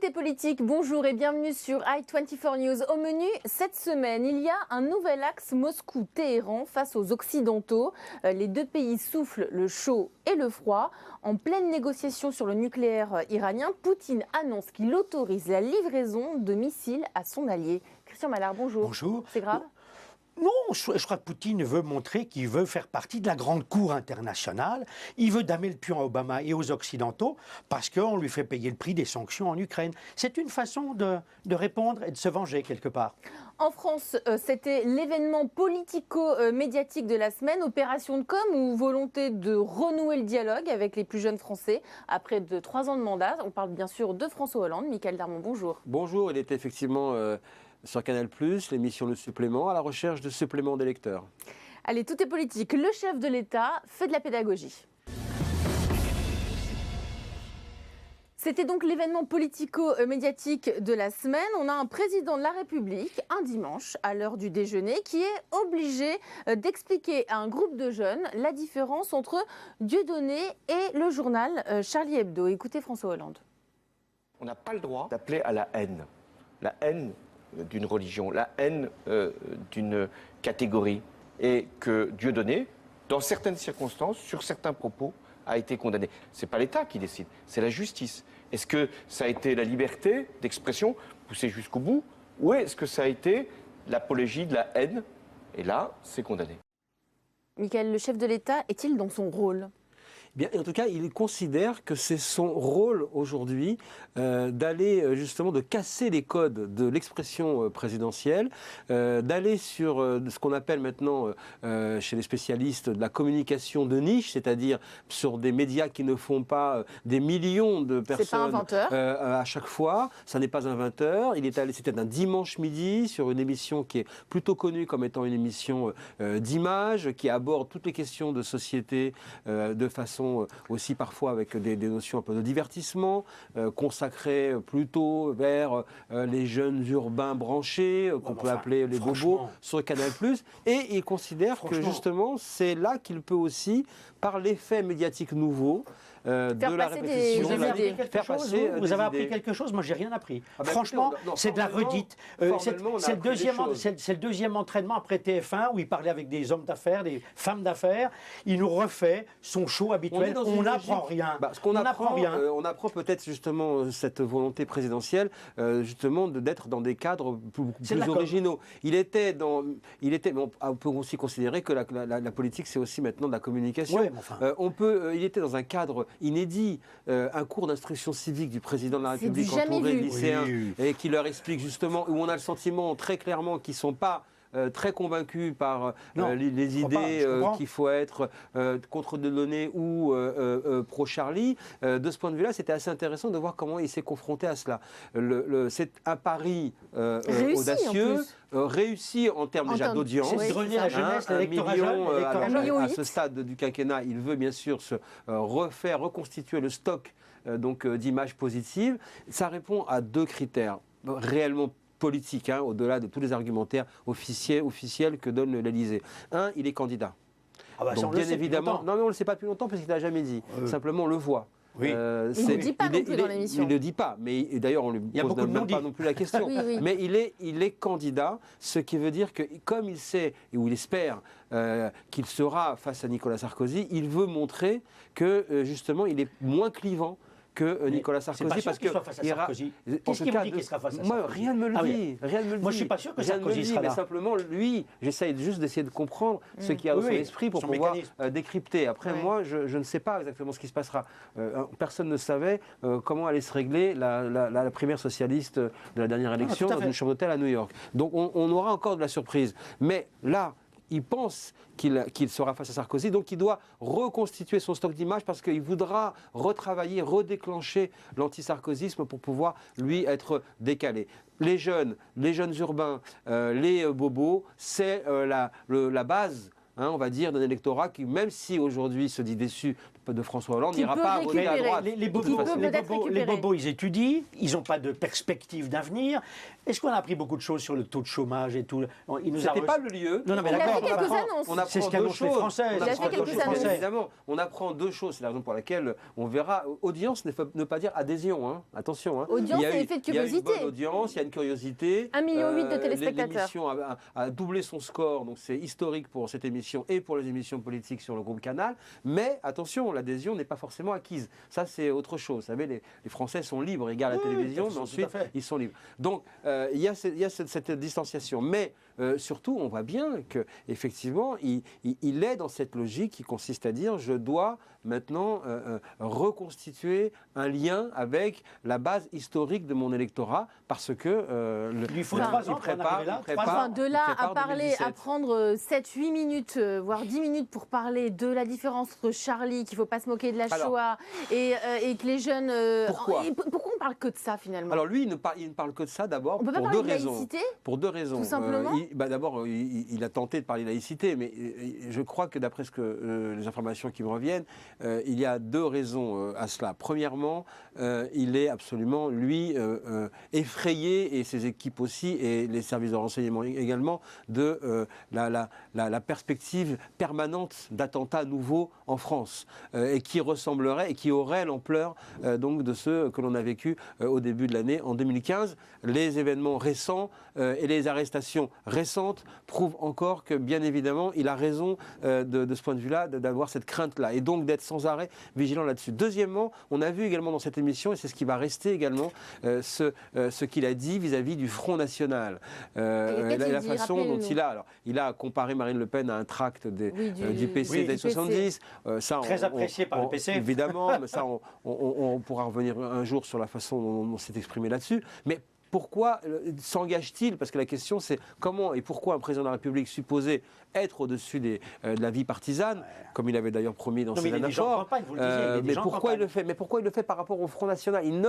Tout est politique, bonjour et bienvenue sur i24 News. Au menu, cette semaine, il y a un nouvel axe Moscou-Téhéran face aux Occidentaux. Les deux pays soufflent le chaud et le froid. En pleine négociation sur le nucléaire iranien, Poutine annonce qu'il autorise la livraison de missiles à son allié. Christian Mallard, bonjour. Bonjour. C'est grave ? Non, je crois que Poutine veut montrer qu'il veut faire partie de la grande cour internationale. Il veut damer le pion à Obama et aux Occidentaux parce qu'on lui fait payer le prix des sanctions en Ukraine. C'est une façon de répondre et de se venger quelque part. En France, c'était l'événement politico-médiatique de la semaine, opération de com ou volonté de renouer le dialogue avec les plus jeunes Français après 3 ans de mandat. On parle bien sûr de François Hollande. Michael Darmon, bonjour. Bonjour, il était effectivement sur Canal+, l'émission Le Supplément, à la recherche de suppléments d'électeurs. Allez, tout est politique. Le chef de l'État fait de la pédagogie. C'était donc l'événement politico-médiatique de la semaine. On a un président de la République, un dimanche, à l'heure du déjeuner, qui est obligé d'expliquer à un groupe de jeunes la différence entre Dieudonné et le journal Charlie Hebdo. Écoutez François Hollande. On n'a pas le droit d'appeler à la haine. La haine d'une religion, la haine d'une catégorie. Et que Dieudonné, dans certaines circonstances, sur certains propos, a été condamné. Ce n'est pas l'État qui décide, c'est la justice. Est-ce que ça a été la liberté d'expression poussée jusqu'au bout, ou est-ce que ça a été l'apologie de la haine? Et là, c'est condamné. Michael, le chef de l'État est-il dans son rôle ? Bien, en tout cas, il considère que c'est son rôle aujourd'hui d'aller justement de casser les codes de l'expression présidentielle, d'aller sur ce qu'on appelle maintenant chez les spécialistes de la communication de niche, c'est-à-dire sur des médias qui ne font pas des millions de personnes à chaque fois. Ça n'est pas un 20h. C'était un dimanche midi sur une émission qui est plutôt connue comme étant une émission d'image, qui aborde toutes les questions de société de façon aussi parfois avec des notions un peu de divertissement, consacrées plutôt vers les jeunes urbains branchés, qu'on peut appeler les bobos, sur Canal+. Et il considère que justement, c'est là qu'il peut aussi, par l'effet médiatique nouveau, de la répétition, vous avez appris quelque chose? Moi, j'ai rien appris. Franchement, c'est de la redite. C'est le deuxième entraînement après TF1 où il parlait avec des hommes d'affaires, des femmes d'affaires. Il nous refait son show habituel. On n'apprend rien. On apprend peut-être justement cette volonté présidentielle, justement d'être dans des cadres plus originaux. On peut aussi considérer que la politique, c'est aussi maintenant de la communication. Ouais, enfin. Il était dans un cadre inédit, un cours d'instruction civique du président de la République entouré de lycéens, et qui leur explique justement, où on a le sentiment très clairement qu'ils ne sont pas très convaincus par les idées qu'il faut être contre Dieudonné ou pro-Charlie. De ce point de vue-là, c'était assez intéressant de voir comment il s'est confronté à cela. C'est un pari audacieux, réussi en termes déjà d'audience. C'est de la jeunesse, l'électorat jeune. À ce stade du quinquennat, il veut bien sûr reconstituer le stock d'images positives. Ça répond à 2 critères réellement politique, au-delà de tous les argumentaires officiels que donne l'Élysée. Il est candidat. Donc bien évidemment, non mais on ne le sait pas depuis longtemps parce qu'il ne l'a jamais dit. Simplement on le voit. Il ne le dit pas non plus dans l'émission. Il ne le dit pas, mais d'ailleurs on ne lui pose même pas non plus la question. Mais il est candidat, ce qui veut dire que comme il sait, ou il espère, qu'il sera face à Nicolas Sarkozy, il veut montrer que justement il est moins clivant que Nicolas Sarkozy, parce que qu'est-ce qu'il me dit qu'il sera face à Sarkozy? Moi, rien ne me le dit. Moi, je suis pas sûr que Sarkozy sera là. Mais simplement, lui, j'essaye juste d'essayer de comprendre ce qu'il y a dans son esprit pour pouvoir décrypter. Après, moi, je ne sais pas exactement ce qui se passera. Personne ne savait comment allait se régler la primaire socialiste de la dernière élection dans une chambre d'hôtel à New York. Donc, on aura encore de la surprise. Mais là, il pense qu'il sera face à Sarkozy, donc il doit reconstituer son stock d'images parce qu'il voudra retravailler, redéclencher l'anti-sarkozysme pour pouvoir, lui, être décalé. Les jeunes urbains, les bobos, c'est la base hein, on va dire, d'un électorat qui, même si aujourd'hui se dit déçu de François Hollande, n'ira pas voter à droite. Les bobos, ils étudient, ils n'ont pas de perspective d'avenir. Est-ce qu'on a appris beaucoup de choses sur le taux de chômage et tout? C'était pas le lieu. Non, mais il a fait quelques annonces. C'est ce qu'annoncent les Français. Il a fait quelques annonces. Évidemment, on apprend 2 choses. C'est la raison pour laquelle on verra. Audience ne pas dire adhésion. Hein. Attention. Hein. Audience, c'est effet de curiosité. Il y a une bonne audience, il y a une curiosité. 1,8 million de téléspectateurs. L'émission a doublé son score, donc c'est historique pour cette émission et pour les émissions politiques sur le groupe Canal. Mais attention, l'adhésion n'est pas forcément acquise. Ça, c'est autre chose. Vous savez, les Français sont libres, ils regardent la télévision, mais ensuite, ils sont libres. Donc, il y a cette distanciation. Mais surtout, on voit bien qu'effectivement, il est dans cette logique qui consiste à dire je dois maintenant reconstituer un lien avec la base historique de mon électorat parce que il lui faut 3 ans de là à parler, à prendre 7-8 minutes, voire 10 minutes pour parler de la différence entre Charlie, qu'il ne faut pas se moquer de la Shoah, et que les jeunes... Pourquoi on ne parle que de ça finalement? Alors lui, il ne parle que de ça d'abord pour 2 raisons. Pour 2 raisons. Tout simplement d'abord, il a tenté de parler laïcité, mais je crois que d'après les informations qui me reviennent, il y a 2 raisons à cela. Premièrement, il est absolument, lui, effrayé, et ses équipes aussi, et les services de renseignement également, de la perspective permanente d'attentats nouveaux en France, et qui ressemblerait et qui aurait l'ampleur donc de ceux que l'on a vécu au début de l'année en 2015. Les événements récents et les arrestations récentes prouvent encore que, bien évidemment, il a raison de ce point de vue-là, d'avoir cette crainte-là, et donc d'être sans arrêt vigilant là-dessus. Deuxièmement, on a vu également dans cette émission, et c'est ce qui va rester également, ce qu'il a dit vis-à-vis du Front National. La façon dont il a comparé Marine Le Pen à un tract du PC des 70. Très apprécié par le PC. Évidemment, mais ça, on pourra revenir un jour sur la façon dont on s'est exprimé là-dessus. Mais pourquoi s'engage-t-il? Parce que la question, c'est comment et pourquoi un président de la République supposé être au-dessus de la vie partisane, comme il avait d'ailleurs promis dans ses accords. Mais pourquoi il le fait? Mais pourquoi il le fait par rapport au Front National? Il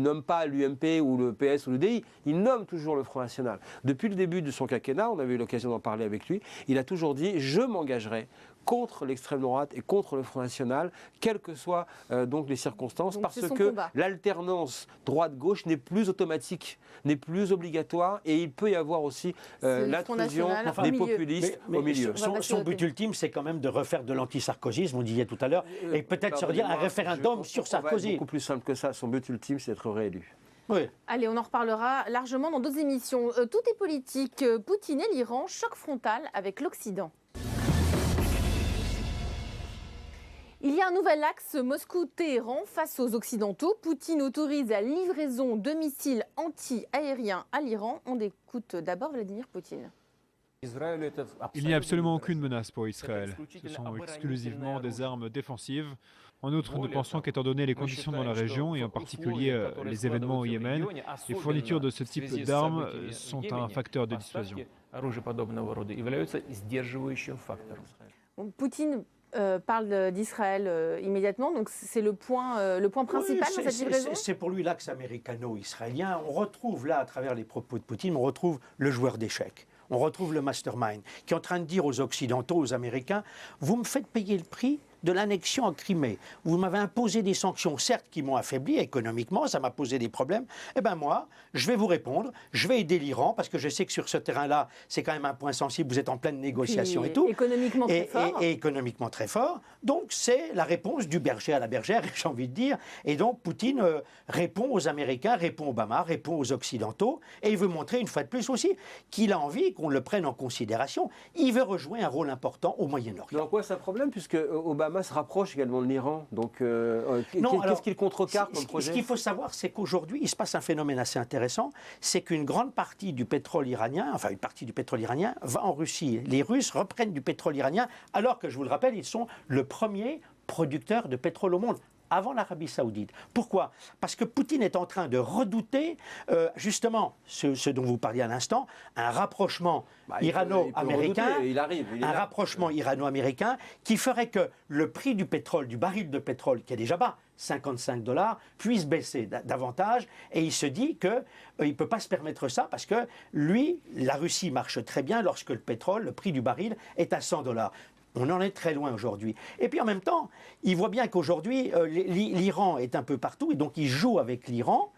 nomme pas l'UMP ou le PS ou l'UDI, il nomme toujours le Front National. Depuis le début de son quinquennat, on avait eu l'occasion d'en parler avec lui, il a toujours dit « je m'engagerai » contre l'extrême droite et contre le Front National, quelles que soient donc les circonstances, donc parce que l'alternance droite-gauche n'est plus automatique, n'est plus obligatoire, et il peut y avoir aussi l'intrusion des populistes au milieu. Son but ultime, c'est quand même de refaire de l'anti-sarkozysme, on disait tout à l'heure, et peut-être se redire un référendum sur Sarkozy. Beaucoup plus simple que ça, son but ultime, c'est d'être réélu. Oui. Allez, on en reparlera largement dans d'autres émissions. Tout est politique. Poutine et l'Iran, choc frontal avec l'Occident. Il y a un nouvel axe Moscou-Téhéran face aux Occidentaux. Poutine autorise la livraison de missiles anti-aériens à l'Iran. On écoute d'abord Vladimir Poutine. Il n'y a absolument aucune menace pour Israël. Ce sont exclusivement des armes défensives. En outre, nous pensons qu'étant donné les conditions dans la région, et en particulier les événements au Yémen, les fournitures de ce type d'armes sont un facteur de dissuasion. Poutine parle d'Israël immédiatement, donc c'est le point principal dans cette livraison. C'est pour lui l'axe américano-israélien. On retrouve là, à travers les propos de Poutine, on retrouve le joueur d'échecs. On retrouve le mastermind qui est en train de dire aux Occidentaux, aux Américains, vous me faites payer le prix de l'annexion en Crimée. Vous m'avez imposé des sanctions, certes, qui m'ont affaibli économiquement, ça m'a posé des problèmes. Eh bien moi, je vais vous répondre, je vais aider l'Iran, parce que je sais que sur ce terrain-là, c'est quand même un point sensible, vous êtes en pleine négociation et tout. Économiquement très fort. Et économiquement très fort. Donc c'est la réponse du berger à la bergère, j'ai envie de dire. Et donc Poutine répond aux Américains, répond aux Obama, répond aux Occidentaux, et il veut montrer une fois de plus aussi qu'il a envie qu'on le prenne en considération. Il veut rejouer un rôle important au Moyen-Orient. Donc quoi, c'est un problème, puisque Obama se rapproche également de l'Iran. Donc, qu'est-ce qu'il contrecarre comme projet? Ce qu'il faut savoir, c'est qu'aujourd'hui, il se passe un phénomène assez intéressant, c'est qu'une grande partie du pétrole iranien, enfin une partie du pétrole iranien, va en Russie. Les Russes reprennent du pétrole iranien, alors que, je vous le rappelle, ils sont le premier producteur de pétrole au monde. avant l'Arabie Saoudite. Pourquoi? Parce que Poutine est en train de redouter, justement, ce dont vous parliez à l'instant, un rapprochement irano-américain, un rapprochement irano-américain qui ferait que le prix du pétrole, du baril de pétrole, qui est déjà bas, $55, puisse baisser davantage, et il se dit qu'il ne peut pas se permettre ça parce que lui, la Russie marche très bien lorsque le pétrole, le prix du baril est à $100. On en est très loin aujourd'hui. Et puis en même temps, il voit bien qu'aujourd'hui, l'Iran est un peu partout, et donc il joue avec l'Iran.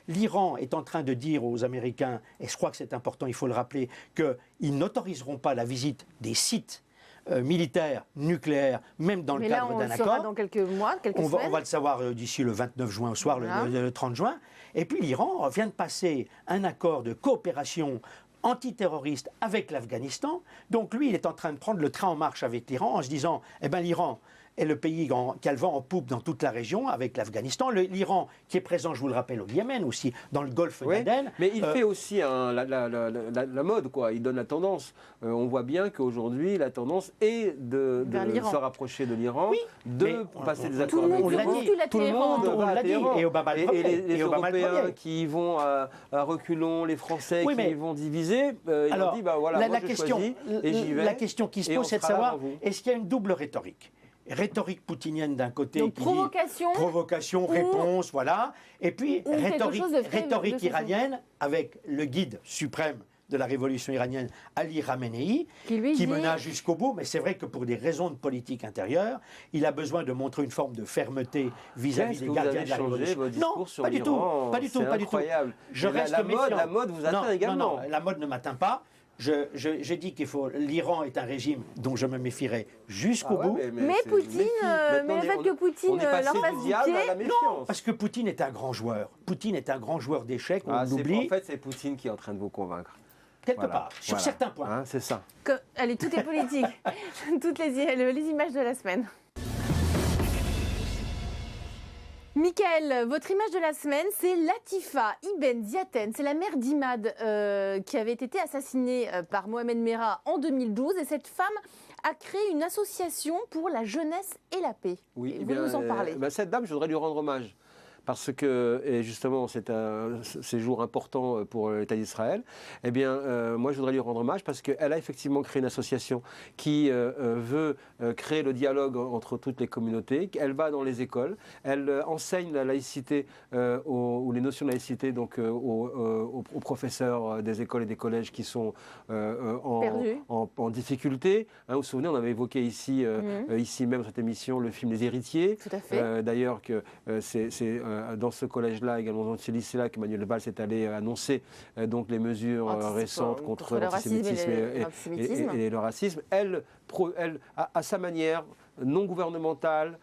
L'Iran est en train de dire aux Américains, et je crois que c'est important, il faut le rappeler, qu'ils n'autoriseront pas la visite des sites militaires, nucléaires, même dans le cadre d'un accord. On le saura dans quelques mois, semaines. On va le savoir d'ici le 29 juin au soir, le 30 juin. Et puis l'Iran vient de passer un accord de coopération antiterroriste avec l'Afghanistan. Donc lui, il est en train de prendre le train en marche avec l'Iran en se disant, eh bien l'Iran est le pays qui a le vent en poupe dans toute la région avec l'Afghanistan. L'Iran qui est présent, je vous le rappelle, au Yémen aussi, dans le golfe d'Aden. Mais il fait aussi la mode, quoi. Il donne la tendance. On voit bien qu'aujourd'hui, la tendance est de se rapprocher de l'Iran, de passer des accords avec l'Iran. Tout le monde l'a dit. Et Obama les Européens qui vont à reculons, les Français qui vont diviser, ils ont dit, bah voilà, moi je choisis et j'y vais. La question qui se pose, c'est de savoir, est-ce qu'il y a une double rhétorique ? Rhétorique poutinienne d'un côté, donc, qui provocation, réponse, voilà. Et puis rhétorique iranienne avec le guide suprême de la révolution iranienne, Ali Khamenei, qui menace jusqu'au bout. Mais c'est vrai que pour des raisons de politique intérieure, il a besoin de montrer une forme de fermeté vis-à-vis des gardiens de la révolution. Non, pas du tout. Incroyable. Je reste méfiant. La mode vous atteint également. Non, la mode ne m'atteint pas. Je dis l'Iran est un régime dont je me méfierai jusqu'au bout. Mais Poutine, le fait que Poutine leur fasse du pied, non, parce que Poutine est un grand joueur. Poutine est un grand joueur d'échecs, on l'oublie. En fait, c'est Poutine qui est en train de vous convaincre. Quelque part, sur certains points. C'est ça. Allez, tout est politique. Toutes les images de la semaine. Mickaël, votre image de la semaine, c'est Latifa Ibn Ziaten. C'est la mère d'Imad qui avait été assassinée par Mohamed Merah en 2012. Et cette femme a créé une association pour la jeunesse et la paix. Oui, vous nous en parlez. Cette dame, je voudrais lui rendre hommage. Parce que, et justement, c'est un séjour important pour l'État d'Israël, eh bien, moi, je voudrais lui rendre hommage parce qu'elle a effectivement créé une association qui veut créer le dialogue entre toutes les communautés. Elle va dans les écoles, elle enseigne la laïcité ou les notions de laïcité donc, aux professeurs des écoles et des collèges qui sont en difficulté. Vous vous souvenez, on avait évoqué ici même dans cette émission le film Les Héritiers. Tout à fait. D'ailleurs, que c'est dans ce collège-là, également dans ce lycée-là, qu'Emmanuel Valls est allé annoncer donc les mesures récentes contre l'antisémitisme et le racisme. Elle, à sa manière, non gouvernementale,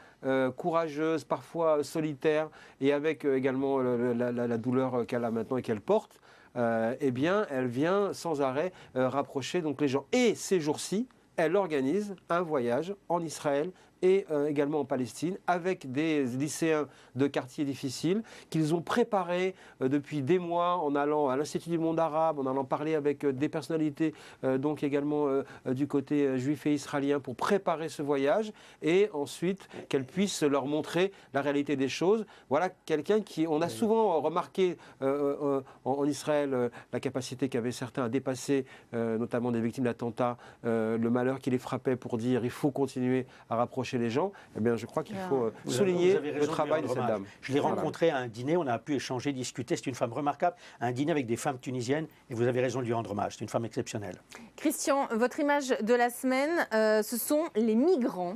courageuse, parfois solitaire, et avec également la douleur qu'elle a maintenant et qu'elle porte, eh bien, elle vient sans arrêt rapprocher donc, les gens. Et ces jours-ci, elle organise un voyage en Israël et également en Palestine, avec des lycéens de quartiers difficiles qu'ils ont préparés depuis des mois en allant à l'Institut du monde arabe, en allant parler avec des personnalités donc également du côté juif et israélien pour préparer ce voyage et ensuite qu'elle puisse leur montrer la réalité des choses. Voilà quelqu'un qui, on a souvent remarqué en Israël la capacité qu'avaient certains à dépasser, notamment des victimes d'attentats, le malheur qui les frappait pour dire il faut continuer à rapprocher les gens, eh bien, je crois qu'il faut souligner le travail de cette dame. Je l'ai rencontrée à un dîner, on a pu échanger, discuter, c'est une femme remarquable, à un dîner avec des femmes tunisiennes, et vous avez raison de lui rendre hommage, c'est une femme exceptionnelle. Christian, votre image de la semaine, ce sont les migrants.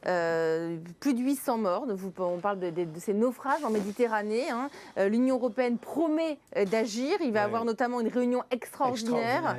Plus de 800 morts, on parle de ces naufrages en Méditerranée. L'Union européenne promet d'agir, il va y avoir notamment une réunion extraordinaire.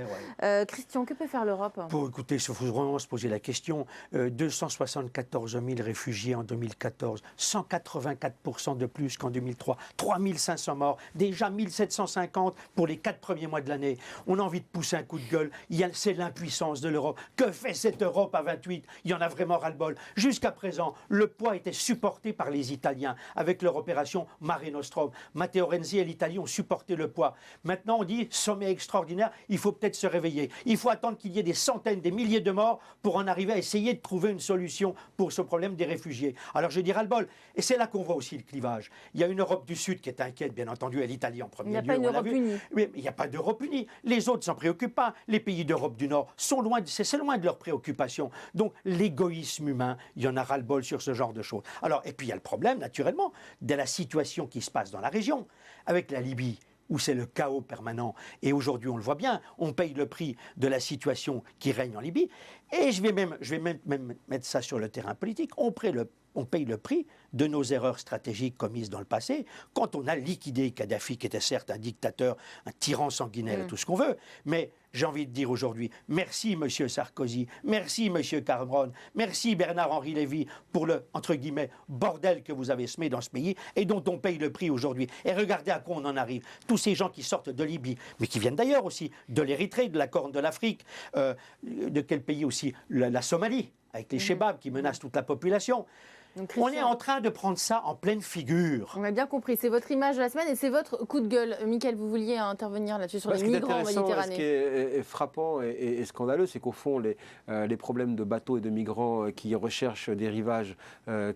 Christian, que peut faire l'Europe? Écoutez, il faut vraiment se poser la question. 274 000 réfugiés en 2014, 184% de plus qu'en 2003, 3500 morts, déjà 1750 pour les 4 premiers mois de l'année. On a envie de pousser un coup de gueule, c'est l'impuissance de l'Europe. Que fait cette Europe à 28? Il y en a vraiment ras ras-le-bol. Jusqu'à présent, le poids était supporté par les Italiens avec leur opération Mare Nostrum. Matteo Renzi et l'Italie ont supporté le poids. Maintenant, on dit sommet extraordinaire, il faut peut-être se réveiller. Il faut attendre qu'il y ait des centaines, des milliers de morts pour en arriver à essayer de trouver une solution pour ce problème des réfugiés. Alors je dis ras-le-bol. Et c'est là qu'on voit aussi le clivage. Il y a une Europe du Sud qui est inquiète, bien entendu, et l'Italie en premier lieu. Il n'y a pas une Europe unie. Oui, mais il n'y a pas d'Europe unie. Les autres ne s'en préoccupent pas. Les pays d'Europe du Nord sont loin, c'est loin de leurs préoccupations. Donc l'égoïsme humain, il y en a ras-le-bol sur ce genre de choses. Alors, et puis il y a le problème, naturellement, de la situation qui se passe dans la région, avec la Libye, où c'est le chaos permanent. Et aujourd'hui, on le voit bien, on paye le prix de la situation qui règne en Libye. Et je vais même mettre ça sur le terrain politique. On paye le prix de nos erreurs stratégiques commises dans le passé, quand on a liquidé Kadhafi, qui était certes un dictateur, un tyran sanguinaire et tout ce qu'on veut, mais j'ai envie de dire aujourd'hui, merci Monsieur Sarkozy, merci Monsieur Cameron, merci Bernard-Henri Lévy pour le, entre guillemets, bordel que vous avez semé dans ce pays et dont on paye le prix aujourd'hui. Et regardez à quoi on en arrive. Tous ces gens qui sortent de Libye, mais qui viennent d'ailleurs aussi, de l'Érythrée, de la Corne de l'Afrique, de quel pays aussi? La Somalie, avec les Chebabs qui menacent toute la population. Donc, on est en train de prendre ça en pleine figure. On a bien compris. C'est votre image de la semaine et c'est votre coup de gueule. Mickaël, vous vouliez intervenir là-dessus sur les migrants en Méditerranée. Ce qui est frappant et scandaleux, c'est qu'au fond, les problèmes de bateaux et de migrants qui recherchent des rivages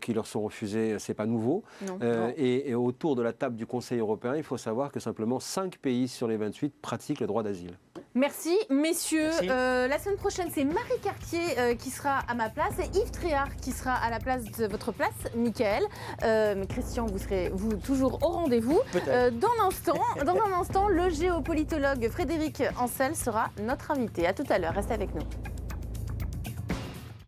qui leur sont refusés, c'est pas nouveau. Non. Et autour de la table du Conseil européen, il faut savoir que simplement 5 pays sur les 28 pratiquent le droit d'asile. Merci, messieurs. Merci. La semaine prochaine, c'est Marie Cartier qui sera à ma place et Yves Tréhard qui sera à la place de votre place, Mickaël. Mais Christian, vous serez toujours au rendez-vous. Dans un instant, le géopolitologue Frédéric Ancel sera notre invité. À tout à l'heure, restez avec nous.